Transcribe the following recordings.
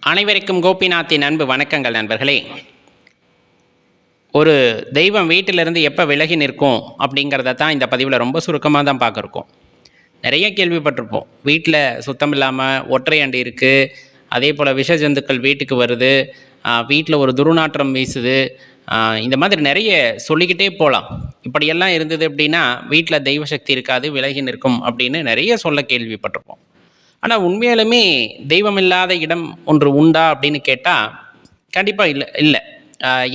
அனைவருக்கும் கோபிநாத்தின் அன்பு வணக்கங்கள் நண்பர்களே. ஒரு தெய்வம் வீட்டிலிருந்து எப்போ விலகி நிற்கும் அப்படிங்கிறத தான் இந்த பதிவில் ரொம்ப சுருக்கமாக தான் பார்க்குறோம். நிறைய கேள்விப்பட்டிருப்போம். வீட்டில் சுத்தம் இல்லாமல் ஒற்றை அண்டி இருக்குது, அதே போல் விஷ ஜந்துக்கள் வீட்டுக்கு வருது, வீட்டில் ஒரு துர்நாற்றம் வீசுது, இந்த மாதிரி நிறைய சொல்லிக்கிட்டே போகலாம். இப்படியெல்லாம் இருந்தது அப்படின்னா வீட்டில் தெய்வ சக்தி இருக்காது, விலகி நிற்கும் அப்படின்னு நிறைய சொல்ல கேள்விப்பட்டிருப்போம். ஆனால் உண்மையாலுமே தெய்வம் இல்லாத இடம் ஒன்று உண்டா அப்படின்னு கேட்டால் கண்டிப்பாக இல்லை.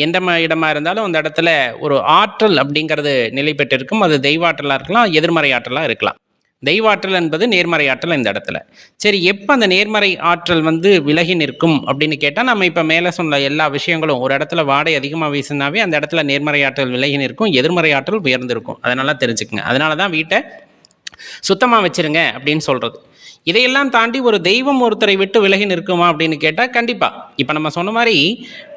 எந்த இடமா இருந்தாலும் அந்த இடத்துல ஒரு ஆற்றல் அப்படிங்கிறது நிலை பெற்றிருக்கும். அது தெய்வாற்றலாக இருக்கலாம், எதிர்மறை ஆற்றலாக இருக்கலாம். தெய்வாற்றல் என்பது நேர்மறை ஆற்றல் இந்த இடத்துல. சரி, எப்போ அந்த நேர்மறை ஆற்றல் விலகி நிற்கும் அப்படின்னு கேட்டால், நம்ம இப்போ மேலே சொன்ன எல்லா விஷயங்களும், ஒரு இடத்துல வாடை அதிகமாக வீசினாவே அந்த இடத்துல நேர்மறை ஆற்றல் விலகி நிற்கும், எதிர்மறை ஆற்றல் உயர்ந்திருக்கும். அதனால தெரிஞ்சுக்குங்க. அதனால தான் வீட்டை சுத்தமாக வச்சுருங்க அப்படின்னு சொல்கிறது. இதையெல்லாம் தாண்டி ஒரு தெய்வம் ஒருத்தரை விட்டு விலகி நிற்குமா அப்படின்னு கேட்டால் கண்டிப்பாக. இப்போ நம்ம சொன்ன மாதிரி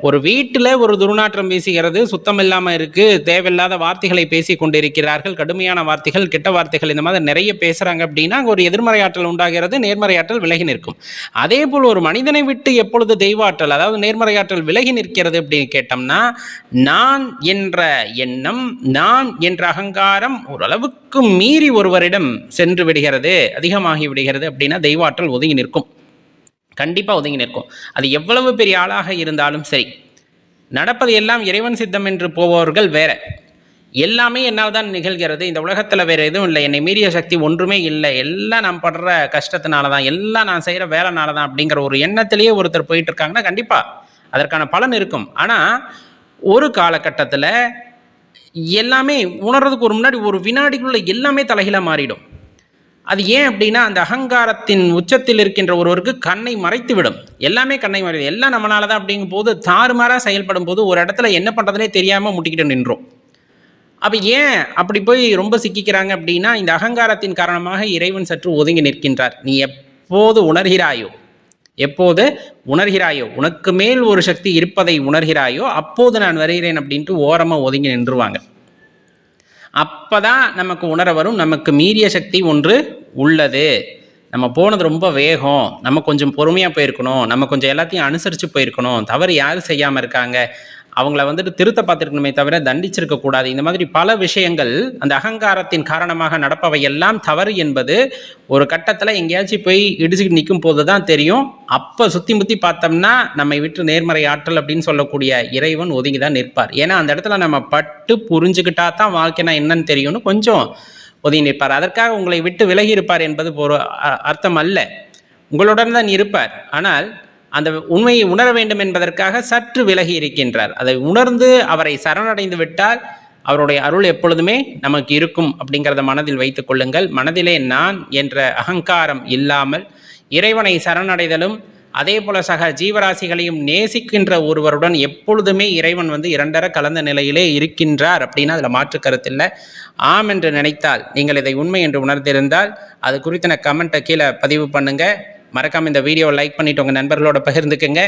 ஒரு வீட்டில் ஒரு துர்நாற்றம் வீசுகிறது, சுத்தம் இல்லாமல் இருக்குது, தேவையில்லாத வார்த்தைகளை பேசி கொண்டிருக்கிறார்கள், கடுமையான வார்த்தைகள், கெட்ட வார்த்தைகள், இந்த மாதிரி நிறைய பேசுகிறாங்க அப்படின்னா அங்கே ஒரு எதிர்மறை ஆற்றல் உண்டாகிறது, நேர்மறை ஆற்றல் விலகி நிற்கும். அதே போல் ஒரு மனிதனை விட்டு எப்பொழுது தெய்வ ஆற்றல், அதாவது நேர்மறை ஆற்றல் விலகி நிற்கிறது அப்படின்னு கேட்டோம்னா, நான் என்ற எண்ணம், நான் என்ற அகங்காரம் ஓரளவுக்கு மீறி ஒருவரிடம் சென்று விடுகிறது, அதிகமாகி விடுகிறது அப்படின்னா தெய்வாற்றல் ஒதுங்கி நிற்கும். கண்டிப்பாக ஒதுங்கி நிற்கும். அது எவ்வளவு பெரிய ஆளாக இருந்தாலும் சரி. நடப்பது எல்லாம் இறைவன் சித்தம் என்று போபவர்கள் வேற. எல்லாமே என்னால் தான் நிகழ்கிறது, இந்த உலகத்தில் வேற எதுவும் இல்லை, என்னை மீறிய சக்தி ஒன்றுமே இல்லை, எல்லாம் நான் படுற கஷ்டத்தினால தான், எல்லாம் நான் செய்கிற வேலைனால தான் அப்படிங்கிற ஒரு எண்ணத்திலேயே ஒருத்தர் போயிட்டு இருக்காங்கன்னா கண்டிப்பாக அதற்கான பலன் இருக்கும். ஆனால் ஒரு காலகட்டத்தில் எல்லாமே உணர்றதுக்கு ஒரு முன்னாடி ஒரு வினாடிக்குள்ள எல்லாமே தலைகீழாக மாறிடும். அது ஏன் அப்படின்னா, அந்த அகங்காரத்தின் உச்சத்தில் இருக்கின்ற ஒருவருக்கு கண்ணை மறைத்து விடும். எல்லாமே கண்ணை மறைத்து, எல்லாம் நம்மளால தான் அப்படிங்கும் போது தாறுமாறாக செயல்படும் போது ஒரு இடத்துல என்ன பண்ணுறதுனே தெரியாமல் முட்டிக்கிட்டு நின்றோம். அப்போ ஏன் அப்படி போய் ரொம்ப சிக்கிக்கிறாங்க அப்படின்னா, இந்த அகங்காரத்தின் காரணமாக இறைவன் சற்று ஒதுங்கி நிற்கின்றார். நீ எப்போது உணர்கிறாயோ, உனக்கு மேல் ஒரு சக்தி இருப்பதை உணர்கிறாயோ, அப்போது நான் வருகிறேன் அப்படின்ட்டு ஓரமாக ஒதுங்கி நின்றுவாங்க. அப்பதான் நமக்கு உணர வரும், நமக்கு மீறிய சக்தி ஒன்று உள்ளது, நம்ம போனது ரொம்ப வேகம், நம்ம கொஞ்சம் பொறுமையாக போயிருக்கணும், நம்ம கொஞ்சம் எல்லாத்தையும் அனுசரித்து போயிருக்கணும், தவறு யாரும் செய்யாமல் இருக்காங்க, அவங்கள திருத்த பார்த்துருக்கணுமே தவிர தண்டிச்சிருக்க கூடாது. இந்த மாதிரி பல விஷயங்கள் அந்த அகங்காரத்தின் காரணமாக நடப்பவை எல்லாம் தவறு என்பது ஒரு கட்டத்தில் எங்கேயாச்சும் போய் இடிச்சுக்கிட்டு நிற்கும் போது தான் தெரியும். அப்போ சுற்றி முற்றி பார்த்தோம்னா நம்மை விட்டு நேர்மறை ஆற்றல் அப்படின்னு சொல்லக்கூடிய இறைவன் ஒதுங்கி தான் நிற்பார். ஏன்னா அந்த இடத்துல நம்ம பட்டு புரிஞ்சுக்கிட்டா தான் வாழ்க்கைனா என்னன்னு தெரியும்னு கொஞ்சம் ஒதுங்கி நிற்பார். அதற்காக உங்களை விட்டு விலகி இருப்பார் என்பது ஒரு அர்த்தம் அல்ல. உங்களுடன் தான் இருப்பார், ஆனால் அந்த உண்மையை உணர வேண்டும் என்பதற்காக சற்று விலகி இருக்கின்றார். அதை உணர்ந்து அவரை சரணடைந்து விட்டால் அவருடைய அருள் எப்பொழுதுமே நமக்கு இருக்கும் அப்படிங்கிறத மனதில் வைத்துக் கொள்ளுங்கள். மனதிலே நான் என்ற அகங்காரம் இல்லாமல் இறைவனை சரணடைதலும், அதே போல சக ஜீவராசிகளையும் நேசிக்கின்ற ஒருவருடன் எப்பொழுதுமே இறைவன் இரண்டர கலந்த நிலையிலே இருக்கின்றார் அப்படின்னா அதில் மாற்று கருத்தில்லை. ஆம் என்று நினைத்தால், நீங்கள் இதை உண்மை என்று உணர்ந்திருந்தால் அது குறித்த கமெண்ட்டை கீழே பதிவு பண்ணுங்க. மறக்காம இந்த வீடியோவை லைக் பண்ணிட்டு உங்க நண்பர்களோட பகிர்ந்துக்குங்க.